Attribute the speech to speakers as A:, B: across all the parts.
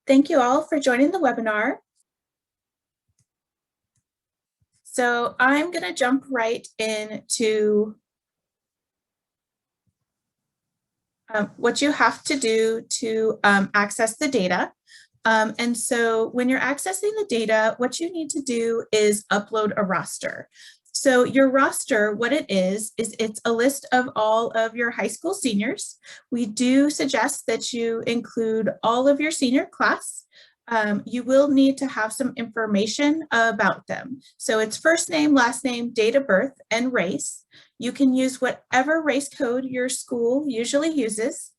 A: Thank you all for joining the webinar. So I'm going to jump right into what you have to do to access the data. And so when you're accessing the data, what you need to do is upload a roster. So your roster, what it is it's a list of all of your high school seniors. We do suggest that you include all of your senior class. You will need to have some information about them. So it's first name, last name, date of birth, and race. You can use whatever race code your school usually uses.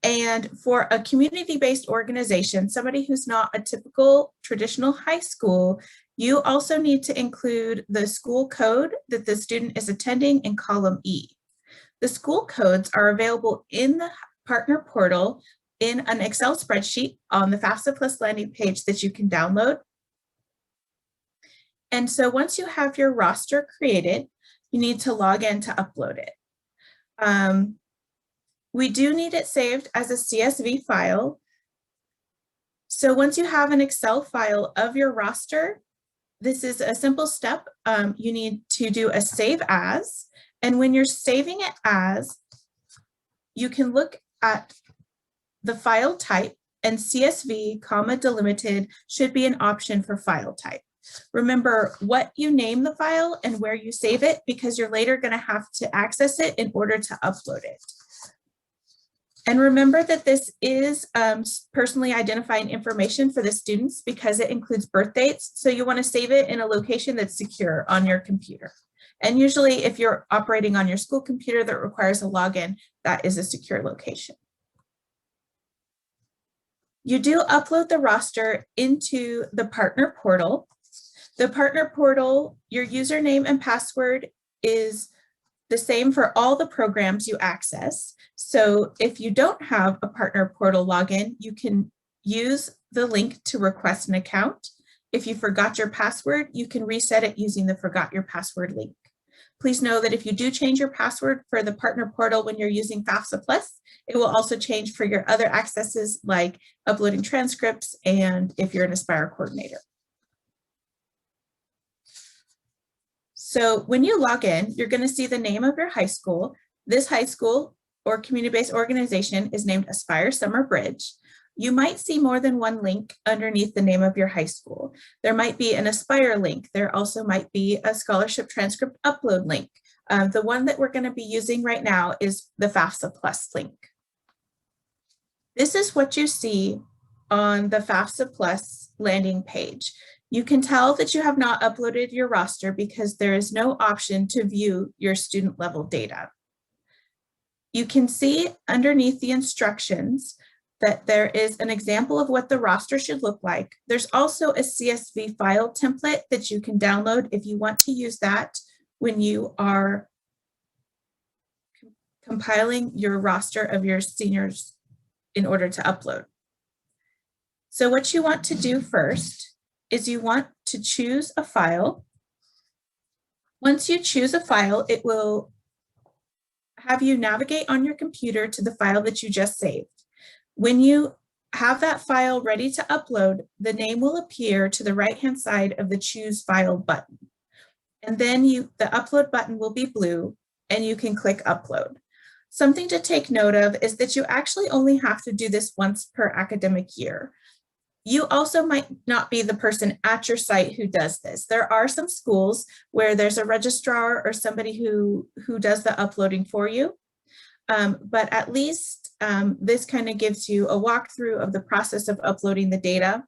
A: And for a community-based organization, somebody who's not a typical traditional high school, you also need to include the school code that the student is attending in column E. The school codes are available in the partner portal in an Excel spreadsheet on the FAFSA Plus landing page that you can download. And so once you have your roster created, you need to log in to upload it. We do need it saved as a CSV file. So once you have an Excel file of your roster, this is a simple step. You need to do a save as, and when you're saving it as, you can look at the file type, and CSV, delimited should be an option for file type. Remember what you name the file and where you save it, because you're later going to have to access it in order to upload it. And remember that this is personally identifying information for the students because it includes birth dates. So you want to save it in a location that's secure on your computer. And usually if you're operating on your school computer that requires a login, that is a secure location. You do upload the roster into the partner portal. The partner portal, your username and password is the same for all the programs you access. So if you don't have a partner portal login, you can use the link to request an account. If you forgot your password, you can reset it using the forgot your password link. Please know that if you do change your password for the partner portal when you're using FAFSA Plus, it will also change for your other accesses like uploading transcripts and if you're an Aspire coordinator. So when you log in, you're going to see the name of your high school. This high school or community-based organization is named Aspire Summer Bridge. You might see more than one link underneath the name of your high school. There might be an Aspire link. There also might be a scholarship transcript upload link. The one that we're going to be using right now is the FAFSA Plus link. This is what you see on the FAFSA Plus landing page. You can tell that you have not uploaded your roster because there is no option to view your student level data. You can see underneath the instructions that there is an example of what the roster should look like. There's also a CSV file template that you can download if you want to use that when you are compiling your roster of your seniors in order to upload. So what you want to do first is you want to choose a file. Once you choose a file, it will have you navigate on your computer to the file that you just saved. When you have that file ready to upload, the name will appear to the right-hand side of the Choose File button. And then the upload button will be blue and you can click upload. Something to take note of is that you actually only have to do this once per academic year. You also might not be the person at your site who does this. There are some schools where there's a registrar or somebody who does the uploading for you. But at least this kind of gives you a walkthrough of the process of uploading the data.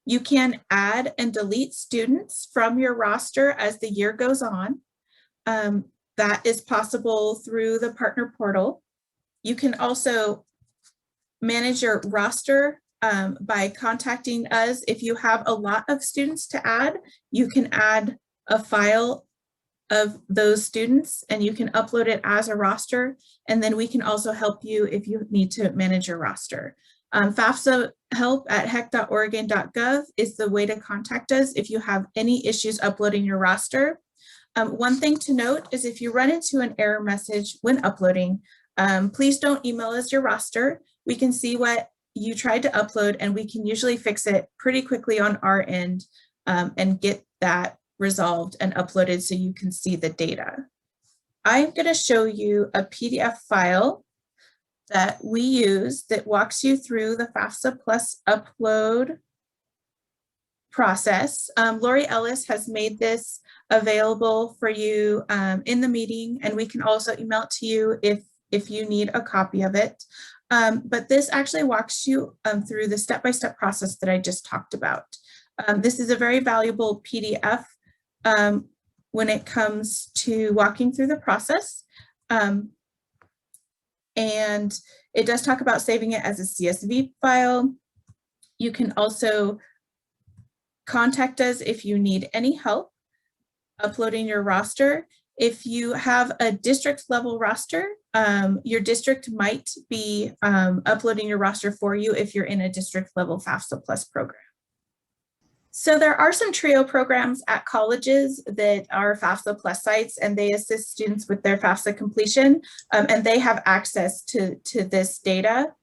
A: You can add and delete students from your roster as the year goes on. That is possible through the partner portal. You can also manage your roster by contacting us. If you have a lot of students to add, you can add a file of those students and you can upload it as a roster. And then we can also help you if you need to manage your roster. FAFSA Help at hec.oregon.gov is the way to contact us if you have any issues uploading your roster. One thing to note is if you run into an error message when uploading, please don't email us your roster. We can see what you tried to upload, and we can usually fix it pretty quickly on our end and get that resolved and uploaded so you can see the data. I'm going to show you a PDF file that we use that walks you through the FAFSA Plus upload process. Lori Ellis has made this available for you in the meeting, and we can also email it to you if you need a copy of it. But this actually walks you through the step-by-step process that I just talked about. This is a very valuable PDF when it comes to walking through the process. And it does talk about saving it as a CSV file. You can also contact us if you need any help uploading your roster. If you have a district level roster, your district might be uploading your roster for you if you're in a district level FAFSA Plus program. So there are some TRIO programs at colleges that are FAFSA Plus sites, and they assist students with their FAFSA completion, and they have access to this data.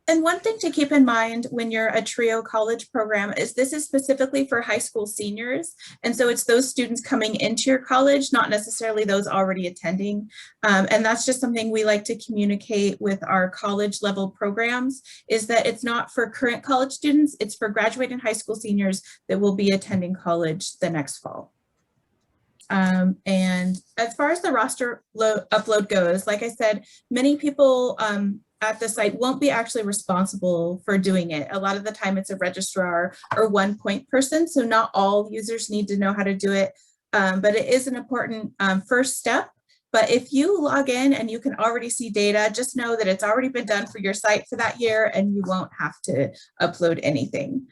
A: And one thing to keep in mind when you're a TRIO college program is this is specifically for high school seniors. And so it's those students coming into your college, not necessarily those already attending. And that's just something we like to communicate with our college level programs, is that it's not for current college students, it's for graduating high school seniors that will be attending college the next fall. And as far as the roster upload goes, like I said, many people at the site won't be actually responsible for doing it. A lot of the time it's a registrar or one point person, so not all users need to know how to do it, but it is an important first step. But if you log in and you can already see data, just know that it's already been done for your site for that year and you won't have to upload anything.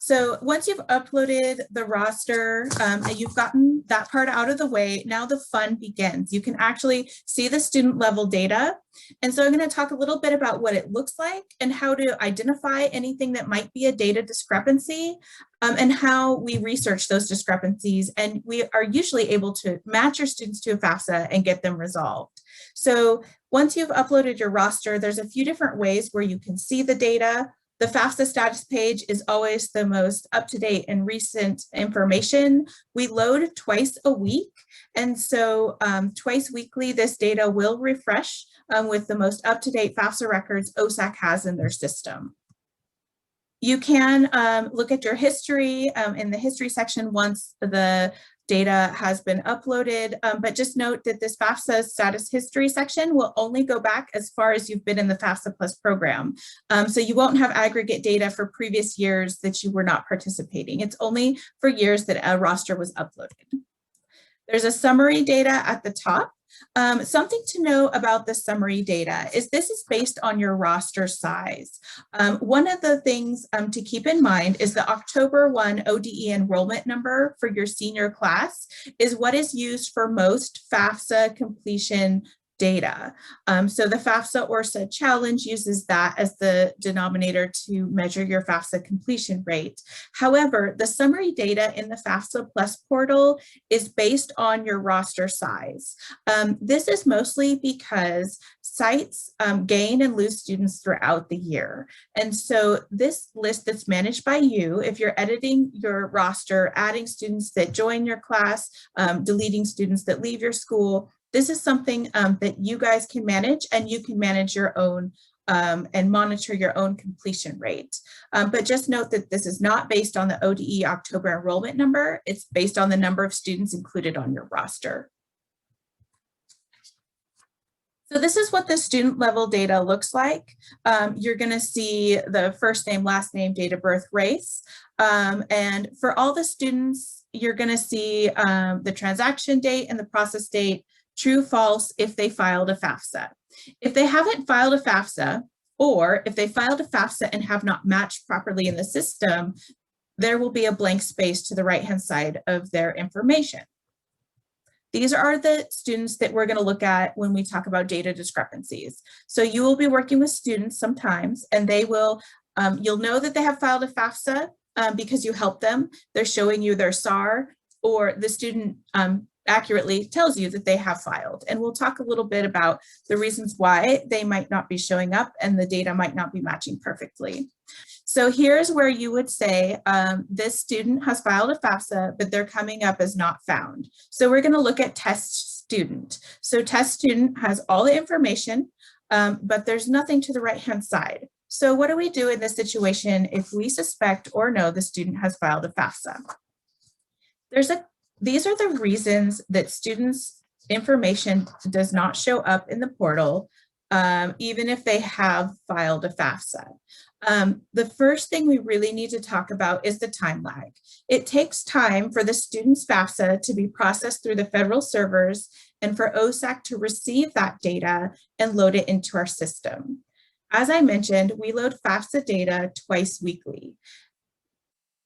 A: So once you've uploaded the roster and you've gotten that part out of the way, now the fun begins. You can actually see the student level data. And so I'm going to talk a little bit about what it looks like and how to identify anything that might be a data discrepancy and how we research those discrepancies. And we are usually able to match your students to a FAFSA and get them resolved. So once you've uploaded your roster, there's a few different ways where you can see the data. The FAFSA status page is always the most up-to-date and recent information. We load twice a week, and so twice weekly, this data will refresh with the most up-to-date FAFSA records OSAC has in their system. You can look at your history in the history section once the data has been uploaded, but just note that this FAFSA status history section will only go back as far as you've been in the FAFSA Plus program. So you won't have aggregate data for previous years that you were not participating. It's only for years that a roster was uploaded. There's a summary data at the top. Something to know about the summary data is this is based on your roster size. One of the things to keep in mind is the October 1 ODE enrollment number for your senior class is what is used for most FAFSA completion data. So the FAFSA ORSA challenge uses that as the denominator to measure your FAFSA completion rate. However, the summary data in the FAFSA Plus portal is based on your roster size. This is mostly because sites gain and lose students throughout the year. And so this list that's managed by you, if you're editing your roster, adding students that join your class, deleting students that leave your school, this is something that you guys can manage, and you can manage your own and monitor your own completion rate. But just note that this is not based on the ODE October enrollment number. It's based on the number of students included on your roster. So this is what the student level data looks like. You're going to see the first name, last name, date of birth, race. And for all the students, you're going to see the transaction date and the process date, true, false, if they filed a FAFSA. If they haven't filed a FAFSA, or if they filed a FAFSA and have not matched properly in the system, there will be a blank space to the right-hand side of their information. These are the students that we're going to look at when we talk about data discrepancies. So you will be working with students sometimes, and they will, you'll know that they have filed a FAFSA because you helped them. They're showing you their SAR, or the student accurately tells you that they have filed. And we'll talk a little bit about the reasons why they might not be showing up and the data might not be matching perfectly. So here's where you would say, this student has filed a FAFSA, but they're coming up as not found. So we're going to look at test student. So test student has all the information, but there's nothing to the right-hand side. So what do we do in this situation if we suspect or know the student has filed a FAFSA? These are the reasons that students' information does not show up in the portal, even if they have filed a FAFSA. The first thing we really need to talk about is the time lag. It takes time for the student's FAFSA to be processed through the federal servers and for OSAC to receive that data and load it into our system. As I mentioned, we load FAFSA data twice weekly.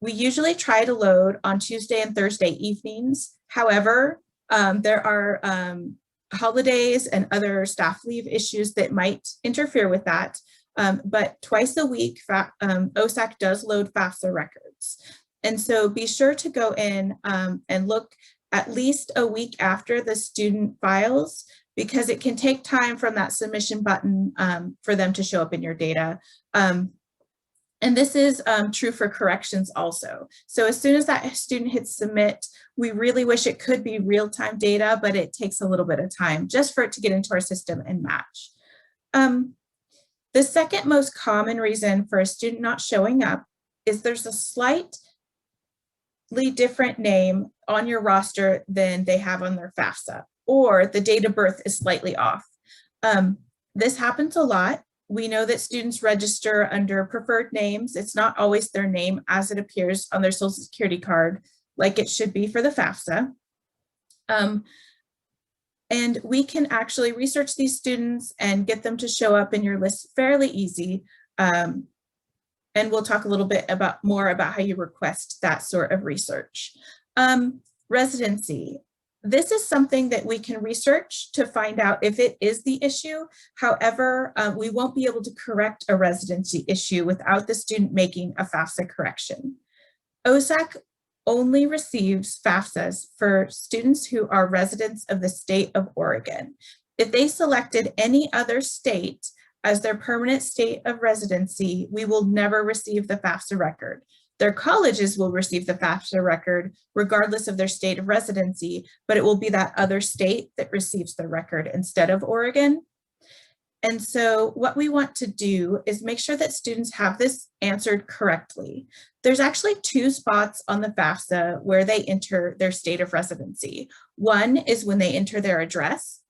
A: We usually try to load on Tuesday and Thursday evenings. However, there are holidays and other staff leave issues that might interfere with that. But twice a week, OSAC does load FAFSA records. And so be sure to go in and look at least a week after the student files, because it can take time from that submission button for them to show up in your data. And this is true for corrections also. So as soon as that student hits submit, we really wish it could be real-time data, but it takes a little bit of time just for it to get into our system and match. The second most common reason for a student not showing up is there's a slightly different name on your roster than they have on their FAFSA, or the date of birth is slightly off. This happens a lot. We know that students register under preferred names. It's not always their name as it appears on their Social Security card, like it should be for the FAFSA. And we can actually research these students and get them to show up in your list fairly easy. And we'll talk a little bit more about how you request that sort of research. Residency. This is something that we can research to find out if it is the issue. However, we won't be able to correct a residency issue without the student making a FAFSA correction. OSAC only receives FAFSAs for students who are residents of the state of Oregon. If they selected any other state as their permanent state of residency, we will never receive the FAFSA record. Their colleges will receive the FAFSA record regardless of their state of residency, but it will be that other state that receives the record instead of Oregon. And so what we want to do is make sure that students have this answered correctly. There's actually two spots on the FAFSA where they enter their state of residency. One is when they enter their address.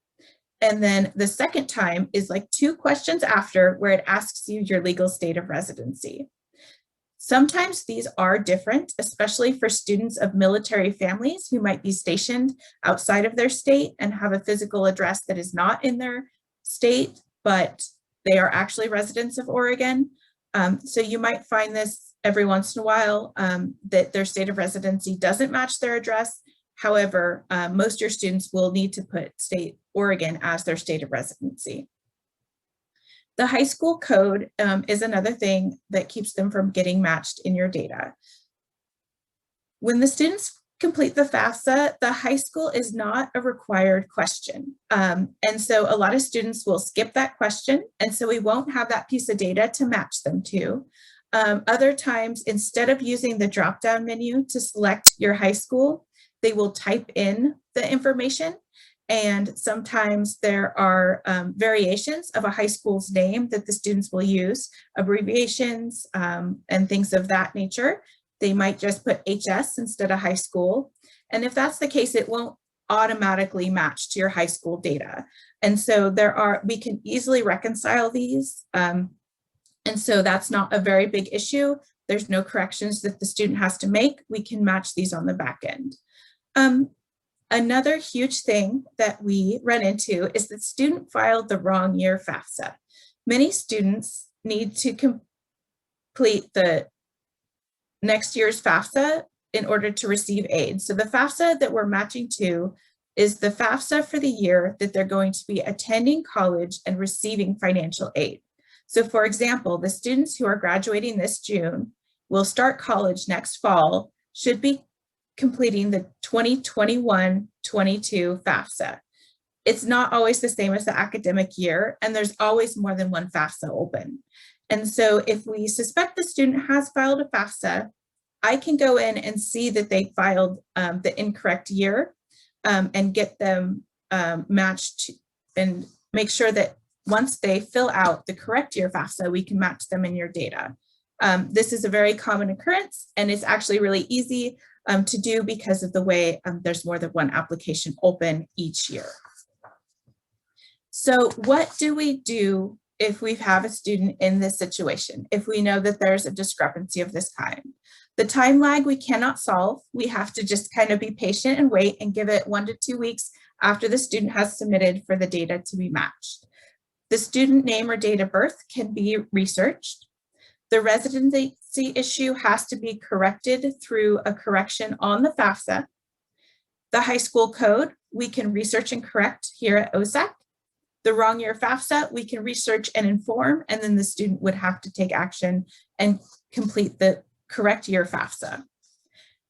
A: And then the second time is like 2 questions after, where it asks you your legal state of residency. Sometimes these are different, especially for students of military families who might be stationed outside of their state and have a physical address that is not in their state, but they are actually residents of Oregon. So you might find this every once in a while, that their state of residency doesn't match their address. However, most of your students will need to put state Oregon as their state of residency. The high school code is another thing that keeps them from getting matched in your data. When the students complete the FAFSA, the high school is not a required question. And so a lot of students will skip that question, and so we won't have that piece of data to match them to. Other times, instead of using the drop-down menu to select your high school, they will type in the information. And sometimes there are variations of a high school's name that the students will use, abbreviations and things of that nature. They might just put HS instead of high school. And if that's the case, it won't automatically match to your high school data. And so we can easily reconcile these. And so that's not a very big issue. There's no corrections that the student has to make. We can match these on the back end. Another huge thing that we run into is that student filed the wrong year FAFSA. Many students need to complete the next year's FAFSA in order to receive aid. So the FAFSA that we're matching to is the FAFSA for the year that they're going to be attending college and receiving financial aid. So for example, the students who are graduating this June will start college next fall should be completing the 2021-22 FAFSA. It's not always the same as the academic year, and there's always more than one FAFSA open. And so if we suspect the student has filed a FAFSA, I can go in and see that they filed the incorrect year and get them matched and make sure that once they fill out the correct year FAFSA, we can match them in your data. This is a very common occurrence, and it's actually really easy to do because of the way there's more than one application open each year. So what do we do if we have a student in this situation, if we know that there's a discrepancy of this kind? The time lag we cannot solve. We have to just kind of be patient and wait and give it 1 to 2 weeks after the student has submitted for the data to be matched. The student name or date of birth can be researched. The residency issue has to be corrected through a correction on the FAFSA. The high school code, we can research and correct here at OSAC. The wrong year FAFSA, we can research and inform, and then the student would have to take action and complete the correct year FAFSA.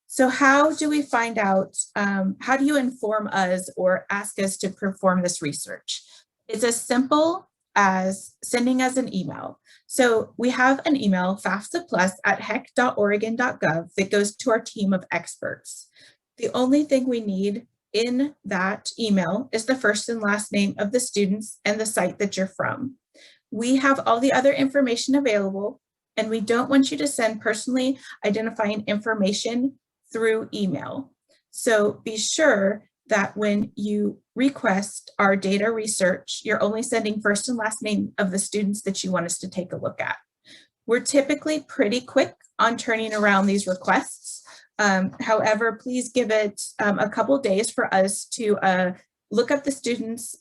A: So how do we find out, how do you inform us or ask us to perform this research? It's as simple as sending us an email. So we have an email, fafsaplus@hec.oregon.gov, that goes to our team of experts. The only thing we need in that email is the first and last name of the students and the site that you're from. We have all the other information available, and we don't want you to send personally identifying information through email. So be sure that when you request our data research, you're only sending first and last name of the students that you want us to take a look at. We're typically pretty quick on turning around these requests. However, please give it a couple days for us to look up the students,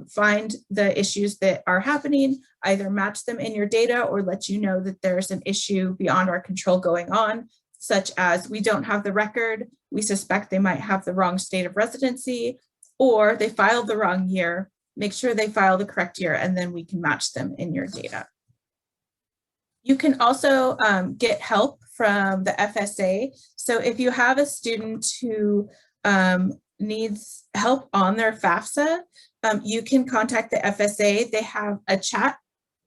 A: find the issues that are happening, either match them in your data or let you know that there's an issue beyond our control going on, such as we don't have the record, we suspect they might have the wrong state of residency, or they filed the wrong year. Make sure they file the correct year, and then we can match them in your data. You can also get help from the FSA. So if you have a student who needs help on their FAFSA, you can contact the FSA. They have a chat,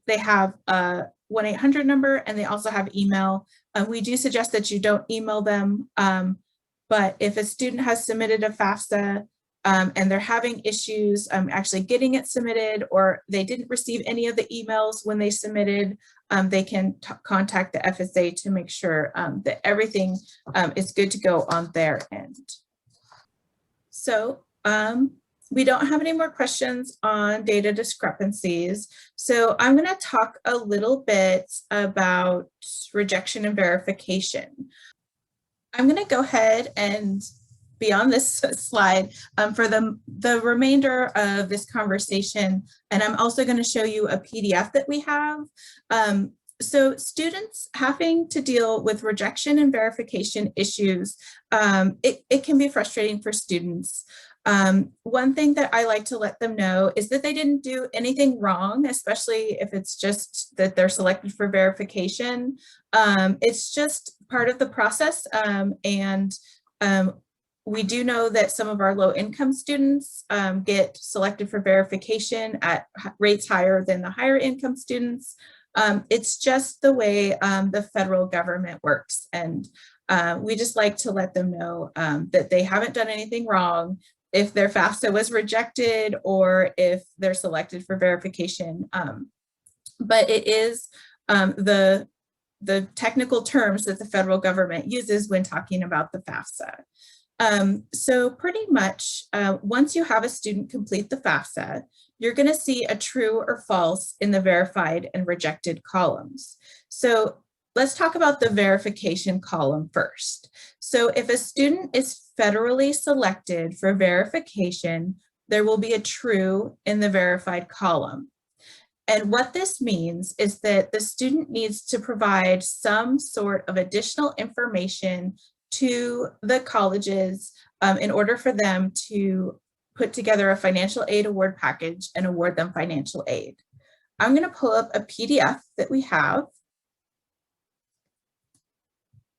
A: they have a 1-800 number, and they also have email. We do suggest that you don't email them, but if a student has submitted a FAFSA and they're having issues actually getting it submitted, or they didn't receive any of the emails when they submitted, they can contact the FSA to make sure that everything is good to go on their end. So we don't have any more questions on data discrepancies. So I'm going to talk a little bit about rejection and verification. I'm going to go ahead and be on this slide for the remainder of this conversation. And I'm also going to show you a PDF that we have. So students having to deal with rejection and verification issues, it can be frustrating for students. One thing that I like to let them know is that they didn't do anything wrong, especially if it's just that they're selected for verification. It's just part of the process, and we do know that some of our low-income students get selected for verification at rates higher than the higher income students. It's just the way the federal government works, and we just like to let them know that they haven't done anything wrong if their FAFSA was rejected or if they're selected for verification. But it is the technical terms that the federal government uses when talking about the FAFSA. So pretty much once you have a student complete the FAFSA, you're going to see a true or false in the verified and rejected columns. So let's talk about the verification column first. So if a student is federally selected for verification, there will be a true in the verified column. And what this means is that the student needs to provide some sort of additional information to the colleges in order for them to put together a financial aid award package and award them financial aid. I'm going to pull up a PDF that we have.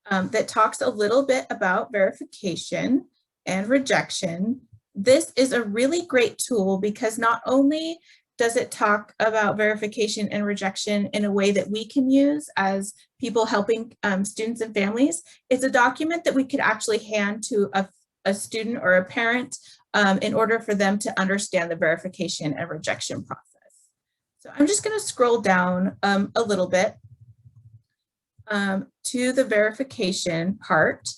A: that talks a little bit about verification and rejection. This is a really great tool because not only does it talk about verification and rejection in a way that we can use as people helping students and families, it's a document that we could actually hand to a student or a parent in order for them to understand the verification and rejection process. So I'm just going to scroll down a little bit to the verification part.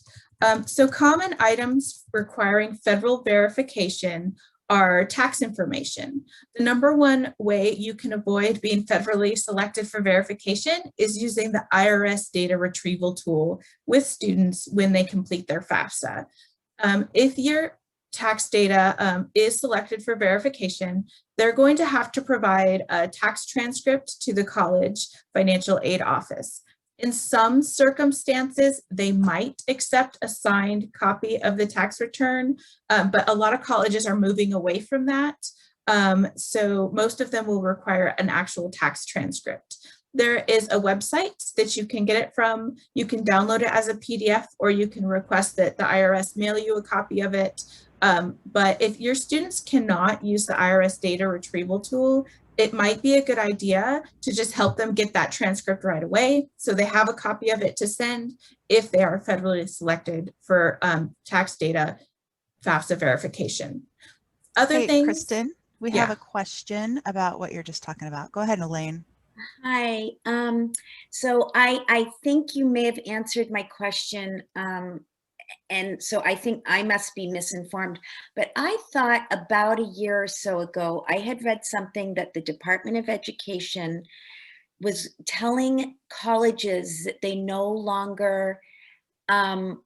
A: So common items requiring federal verification are tax information. The number one way you can avoid being federally selected for verification is using the IRS data retrieval tool with students when they complete their FAFSA. If your tax data is selected for verification, they're going to have to provide a tax transcript to the college financial aid office. In some circumstances, they might accept a signed copy of the tax return, but a lot of colleges are moving away from that. So most of them will require an actual tax transcript. There is a website that you can get it from. You can download it as a PDF, or you can request that the IRS mail you a copy of it. But if your students cannot use the IRS data retrieval tool, it might be a good idea to just help them get that transcript right away so they have a copy of it to send if they are federally selected for tax data FAFSA verification. Other things.
B: Kristen, we have a question about what you're just talking about. Go ahead, Elaine.
C: Hi. So I think you may have answered my question. And so I think I must be misinformed, but I thought about a year or so ago, I had read something that the Department of Education was telling colleges that they no longer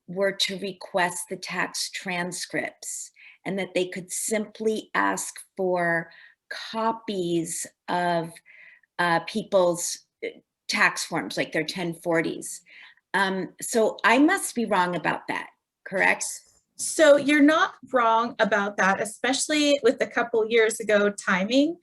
C: were to request the tax transcripts and that they could simply ask for copies of people's tax forms, like their 1040s. So I must be wrong about that, correct?
A: So you're not wrong about that, especially with a couple years ago timing.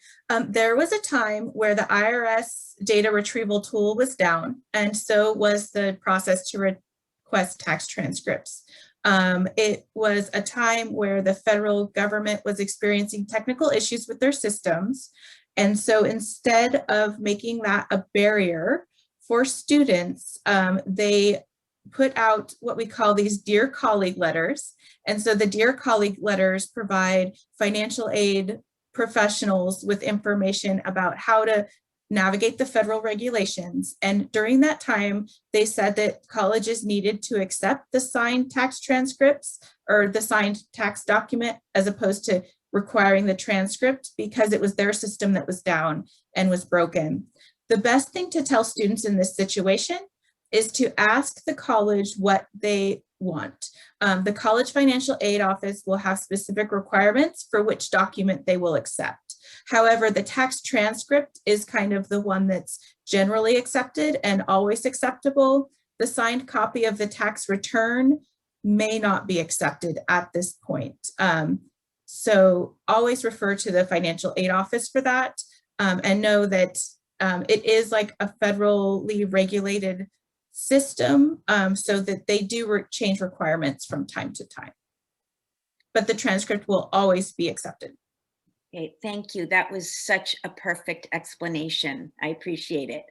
A: There was a time where the IRS data retrieval tool was down, and so was the process to request tax transcripts. It was a time where the federal government was experiencing technical issues with their systems. And so instead of making that a barrier for students, they put out what we call these Dear Colleague letters. And so the Dear Colleague letters provide financial aid professionals with information about how to navigate the federal regulations. And during that time, they said that colleges needed to accept the signed tax transcripts or the signed tax document as opposed to requiring the transcript because it was their system that was down and was broken. The best thing to tell students in this situation is to ask the college what they want. The college financial aid office will have specific requirements for which document they will accept. However, the tax transcript is kind of the one that's generally accepted and always acceptable. The signed copy of the tax return may not be accepted at this point. So always refer to the financial aid office for that, and know that it is like a federally regulated system, so that they do change requirements from time to time. But the transcript will always be accepted.
C: Okay, thank you. That was such a perfect explanation. I appreciate it.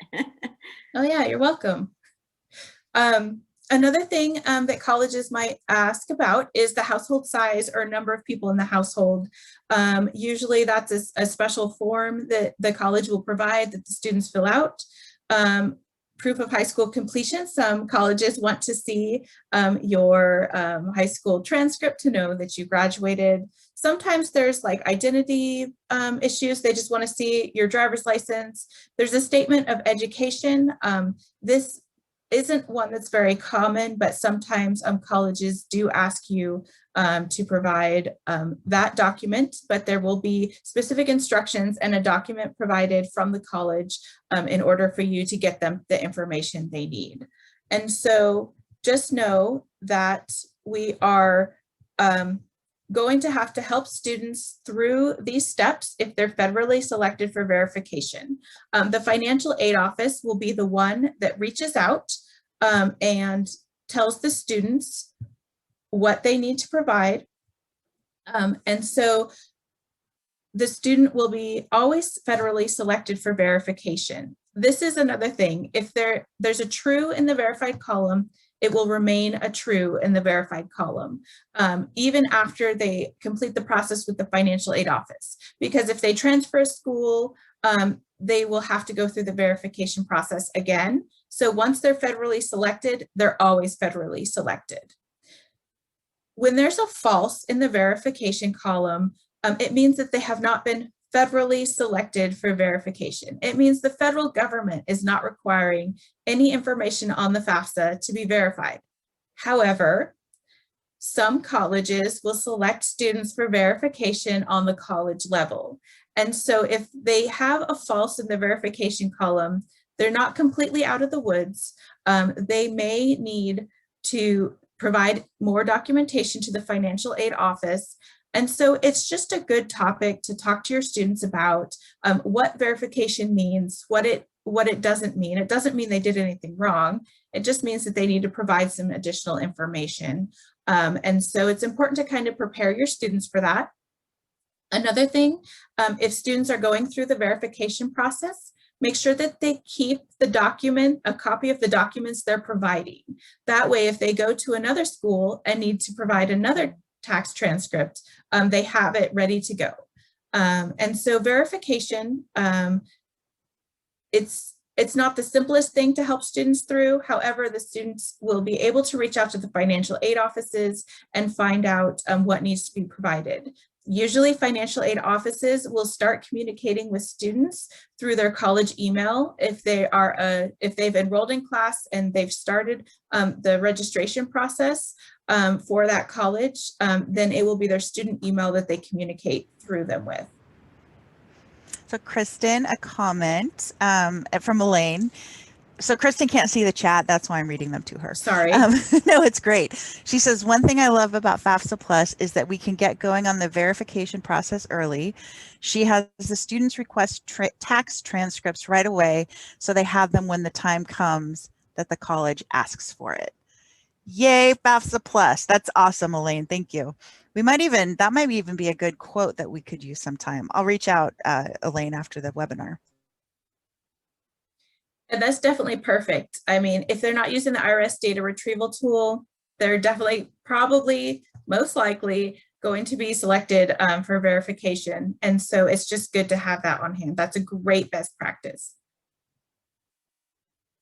A: Oh yeah, you're welcome. Another thing that colleges might ask about is the household size or number of people in the household. Usually that's a special form that the college will provide that the students fill out. Proof of high school completion. Some colleges want to see your high school transcript to know that you graduated. Sometimes there's like identity issues. They just want to see your driver's license. There's a statement of education. This isn't one that's very common, but sometimes colleges do ask you to provide that document, but there will be specific instructions and a document provided from the college in order for you to get them the information they need. And so just know that we are going to have to help students through these steps if they're federally selected for verification. The financial aid office will be the one that reaches out and tells the students what they need to provide. And so the student will be always federally selected for verification. This is another thing. If there's a true in the verified column, it will remain a true in the verified column, even after they complete the process with the financial aid office. Because if they transfer school, they will have to go through the verification process again. So once they're federally selected, they're always federally selected. When there's a false in the verification column, it means that they have not been federally selected for verification. It means the federal government is not requiring any information on the FAFSA to be verified. However, some colleges will select students for verification on the college level. And so if they have a false in the verification column, they're not completely out of the woods. They may need to provide more documentation to the financial aid office. And so it's just a good topic to talk to your students about what verification means, what it doesn't mean. It doesn't mean they did anything wrong. It just means that they need to provide some additional information. And so it's important to kind of prepare your students for that. Another thing, if students are going through the verification process, make sure that they keep the document, a copy of the documents they're providing. That way, if they go to another school and need to provide another tax transcript, they have it ready to go. And so verification, it's not the simplest thing to help students through. However, the students will be able to reach out to the financial aid offices and find out what needs to be provided. Usually financial aid offices will start communicating with students through their college email. If they've enrolled in class and they've started the registration process for that college, then it will be their student email that they communicate through them with.
B: So Kristen, a comment from Elaine. So Kristen can't see the chat. That's why I'm reading them to her.
A: Sorry.
B: No, it's great. She says, one thing I love about FAFSA Plus is that we can get going on the verification process early. She has the students request tax transcripts right away, so they have them when the time comes that the college asks for it. Yay, FAFSA Plus. That's awesome, Elaine. Thank you. That might even be a good quote that we could use sometime. I'll reach out, Elaine, after the webinar.
A: And that's definitely perfect. I mean, if they're not using the IRS data retrieval tool, they're definitely, probably, most likely going to be selected for verification. And so it's just good to have that on hand. That's a great best practice.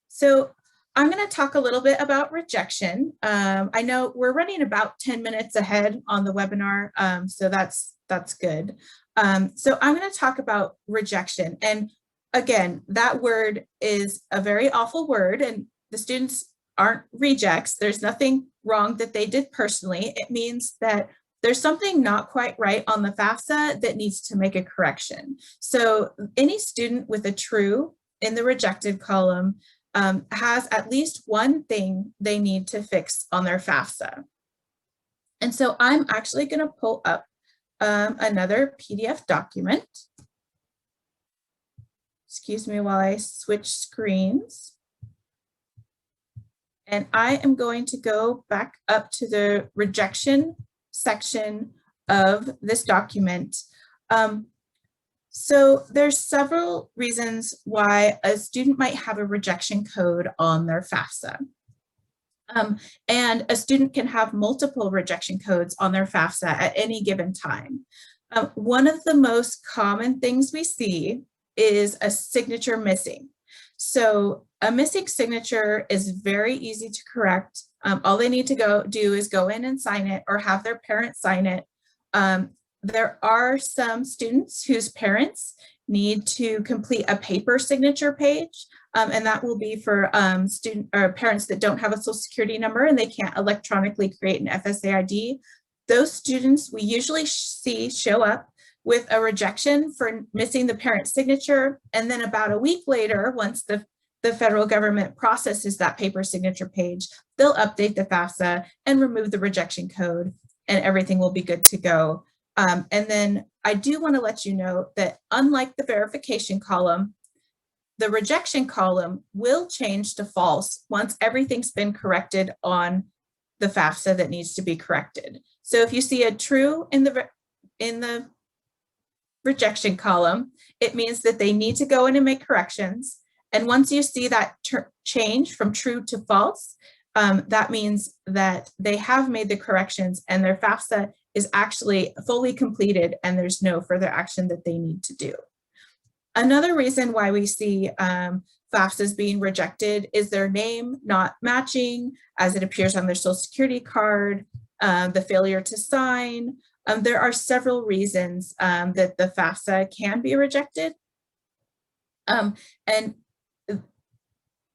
A: So I'm going to talk a little bit about rejection. I know we're running about 10 minutes ahead on the webinar, so that's good. So I'm going to talk about rejection. And again, that word is a very awful word, and the students aren't rejects. There's nothing wrong that they did personally. It means that there's something not quite right on the FAFSA that needs to make a correction. So any student with a true in the rejected column has at least one thing they need to fix on their FAFSA. And so I'm actually going to pull up another PDF document. Excuse me while I switch screens. And I am going to go back up to the rejection section of this document. So there's several reasons why a student might have a rejection code on their FAFSA. And a student can have multiple rejection codes on their FAFSA at any given time. One of the most common things we see is a signature missing. So a missing signature is very easy to correct. All they need to do is go in and sign it or have their parents sign it. There are some students whose parents need to complete a paper signature page, and that will be for parents that don't have a social security number and they can't electronically create an FSA ID. Those students we usually see show up with a rejection for missing the parent signature. And then about a week later, once the federal government processes that paper signature page, they'll update the FAFSA and remove the rejection code, and everything will be good to go. And then I do want to let you know that unlike the verification column, the rejection column will change to false once everything's been corrected on the FAFSA that needs to be corrected. So if you see a true in the rejection column, it means that they need to go in and make corrections. And once you see that change from true to false, that means that they have made the corrections and their FAFSA is actually fully completed and there's no further action that they need to do. Another reason why we see FAFSAs being rejected is their name not matching as it appears on their Social Security card, the failure to sign. There are several reasons that the FAFSA can be rejected. And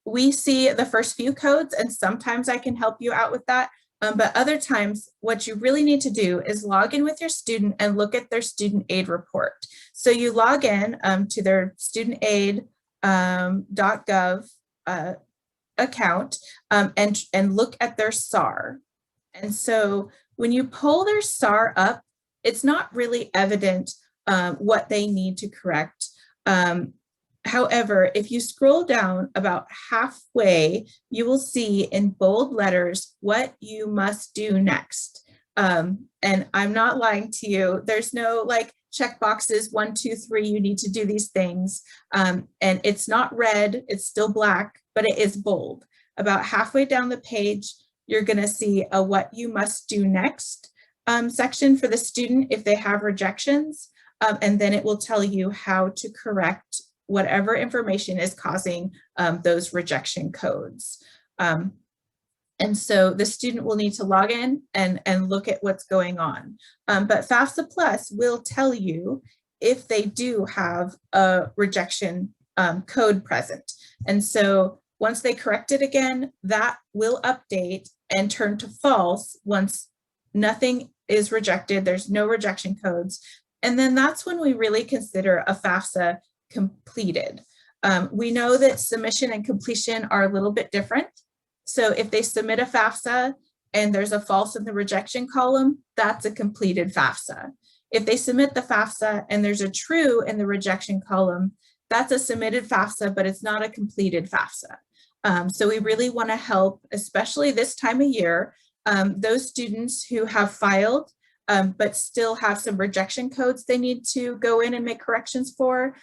A: we see the first few codes, and sometimes I can help you out with that. But other times, what you really need to do is log in with your student and look at their student aid report. So you log in to their studentaid.gov account and look at their SAR. And so when you pull their SAR up, it's not really evident what they need to correct. However, if you scroll down about halfway, you will see in bold letters what you must do next. And I'm not lying to you. There's no like check boxes, 1, 2, 3, you need to do these things. And it's not red, it's still black, but it is bold. About halfway down the page, you're gonna see a what you must do next section for the student if they have rejections. And then it will tell you how to correct whatever information is causing those rejection codes. And so the student will need to log in and look at what's going on. But FAFSA Plus will tell you if they do have a rejection code present. And so once they correct it again, that will update and turn to false once nothing is rejected, there's no rejection codes. And then that's when we really consider a FAFSA completed. We know that submission and completion are a little bit different. So if they submit a FAFSA and there's a false in the rejection column, that's a completed FAFSA. If they submit the FAFSA and there's a true in the rejection column, that's a submitted FAFSA, but it's not a completed FAFSA. So we really want to help, especially this time of year, those students who have filed but still have some rejection codes they need to go in and make corrections for.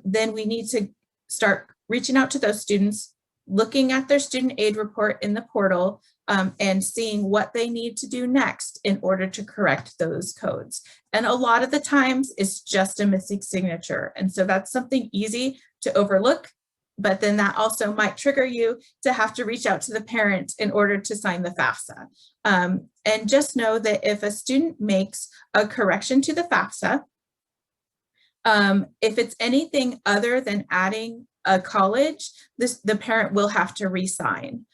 A: Then we need to start reaching out to those students, looking at their student aid report in the portal and seeing what they need to do next in order to correct those codes. And a lot of the times it's just a missing signature. And so that's something easy to overlook, but then that also might trigger you to have to reach out to the parent in order to sign the FAFSA. And just know that if a student makes a correction to the FAFSA, if it's anything other than adding a college, the parent will have to re-sign.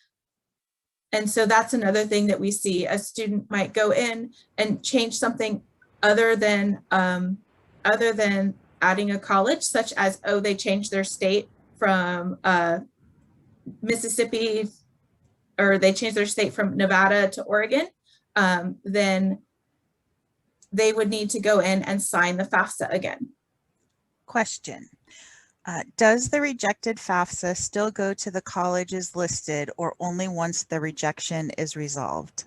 A: And so that's another thing that we see. A student might go in and change something other than adding a college, such as, oh, they changed their state from Mississippi, or they changed their state from Nevada to Oregon, then they would need to go in and sign the FAFSA again.
B: Question. Does the rejected FAFSA still go to the colleges listed or only once the rejection is resolved?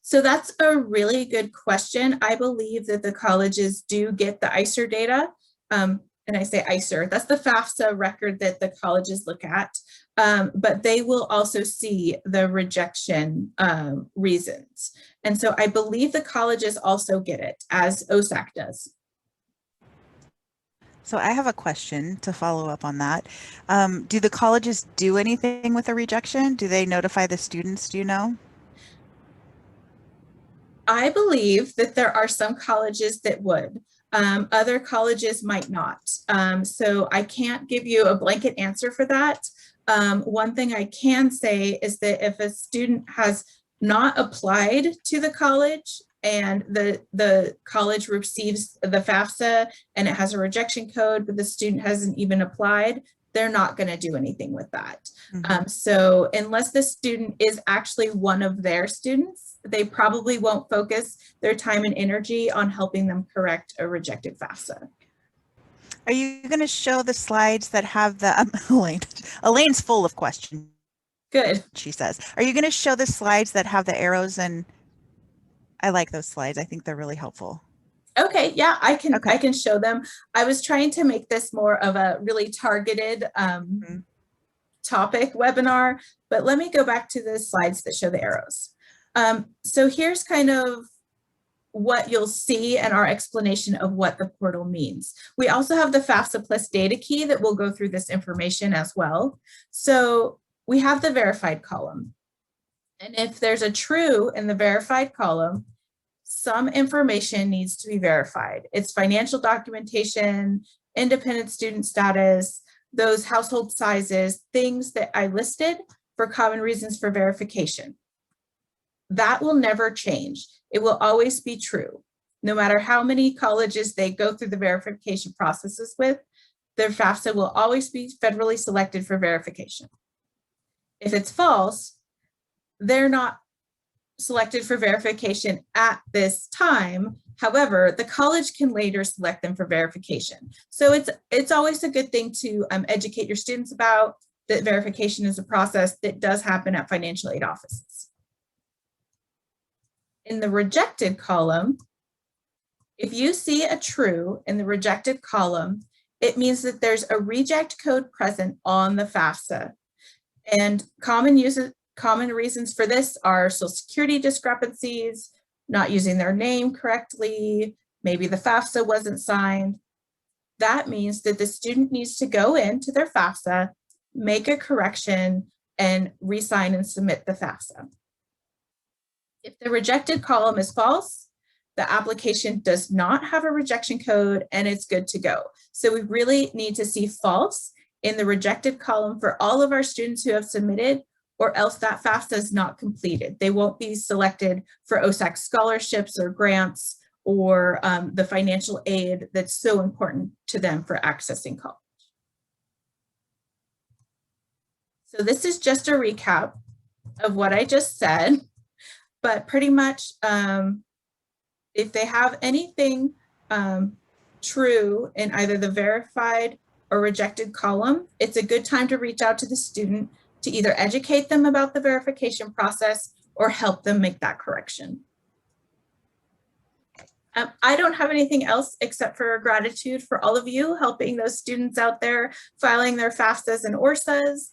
A: So that's a really good question. I believe that the colleges do get the ICER data. And I say ICER, that's the FAFSA record that the colleges look at. But they will also see the rejection reasons. And so I believe the colleges also get it, as OSAC does.
B: So I have a question to follow up on that. Do the colleges do anything with a rejection? Do they notify the students? Do you know?
A: I believe that there are some colleges that would. Other colleges might not. So I can't give you a blanket answer for that. One thing I can say is that if a student has not applied to the college and the college receives the FAFSA and it has a rejection code, but the student hasn't even applied, they're not going to do anything with that. Mm-hmm. So unless the student is actually one of their students, they probably won't focus their time and energy on helping them correct a rejected FAFSA.
B: Are you going to show the slides that have the, Elaine's full of questions,
A: Good.
B: she says. Are you going to show the slides that have the arrows? And I like those slides. I think they're really helpful.
A: Okay, yeah, I
B: Okay.
A: can show them. I was trying to make this more of a really targeted topic webinar, but let me go back to the slides that show the arrows. So here's kind of what you'll see and our explanation of what the portal means. We also have the FAFSA Plus data key that will go through this information as well. So we have the verified column. And if there's a true in the verified column, some information needs to be verified. It's financial documentation, independent student status, those household sizes, things that I listed for common reasons for verification. That will never change. It will always be true. No matter how many colleges they go through the verification processes with, their FAFSA will always be federally selected for verification. If it's false, they're not selected for verification at this time. However, the college can later select them for verification. So it's always a good thing to educate your students about that verification is a process that does happen at financial aid offices. In the rejected column, if you see a true in the rejected column, it means that there's a reject code present on the FAFSA. And common reasons for this are Social Security discrepancies, not using their name correctly, maybe the FAFSA wasn't signed. That means that the student needs to go into their FAFSA, make a correction, and re-sign and submit the FAFSA. If the rejected column is false, the application does not have a rejection code and it's good to go. So we really need to see false in the rejected column for all of our students who have submitted, or else that FAFSA is not completed. They won't be selected for OSAC scholarships or grants or the financial aid that's so important to them for accessing college. So this is just a recap of what I just said, but pretty much if they have anything true in either the verified or rejected column, it's a good time to reach out to the student to either educate them about the verification process or help them make that correction. I don't have anything else except for gratitude for all of you helping those students out there filing their FAFSAs and ORSAs.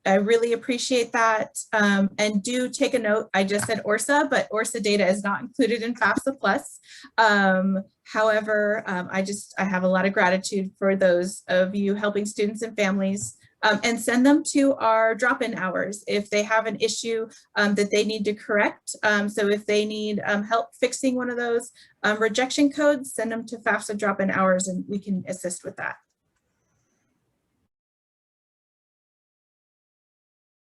A: I really appreciate that. And do take a note, I just said ORSA, but ORSA data is not included in FAFSA Plus. However, I have a lot of gratitude for those of you helping students and families, and send them to our drop-in hours if they have an issue that they need to correct. So if they need help fixing one of those rejection codes, send them to FAFSA drop-in hours and we can assist with that.